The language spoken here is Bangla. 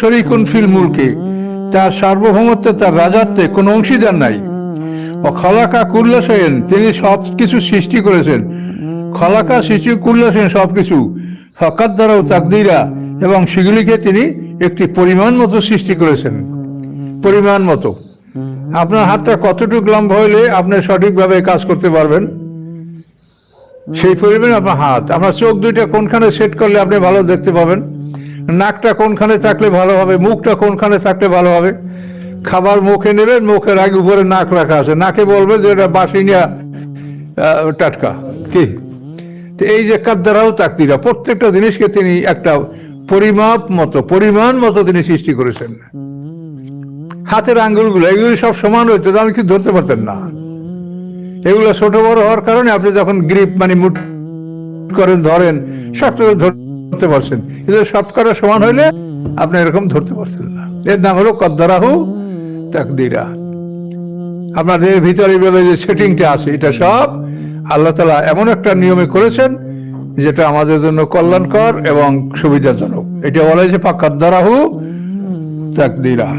শরীকুন ফিল মুলকি, তার সার্বভৌমত্বে, তার রাজত্বে কোনো অংশীদার নাই। ও খলাকা কুল্লা শাইইন, তিনি সব কিছু সৃষ্টি করেছেন। খলাকা সৃষ্টি কুল্লা শাইইন, সব কিছু। ফাকাদ্দারাহু তাকদীরা, এবং সেগুলিকে তিনি একটি পরিমাণ মতো সৃষ্টি করেছেন। পরিমাণ মতো। আপনার হাতটা কতটুকু লম্বা হইলে আপনি সঠিকভাবে কাজ করতে পারবেন, সেই পরিমাণ আপনার হাত। আপনার চোখ দুইটা কোনখানে সেট করলে আপনি ভালো দেখতে পাবেন, নাকটা কোনখানে থাকলে ভালো হবে, মুখটা কোনখানে থাকলে ভালো হবে। খাবার মুখে নেবেন, মুখের আগে উপরে নাক রাখা আছে, নাকে বলবে যে এটা বাসি নিয়ে টাটকা কি। তো এই যে কাদ্দারাহু তাকদীরা, প্রত্যেকটা জিনিসকে তিনি একটা পরিমাণ মতো তিনি সৃষ্টি করেছেন। হাতের আঙ্গুলগুলো এগুলি সব সমান হইতো, আপনি কি ধরতে পারতেন না। এগুলো ছোট বড় হওয়ার কারণে আপনি যখন গ্রিপ মানে মুঠ করেন, ধরেন, শক্ত করে ধরতে পারছেন। কিন্তু সবকটা সমান হইলে আপনি এরকম ধরতে পারছেন না। এর নাম হলো কাদ্দারাহু তাকদীরা। আপনাদের ভিতরে যে সেটিংটা আছে, এটা সব আল্লাহ তাআলা এমন একটা নিয়মে করেছেন যেটা আমাদের জন্য কল্যাণকর এবং সুবিধাজনক। এটা বলা হয়েছে কাদ্দারাহু তাকদীরা।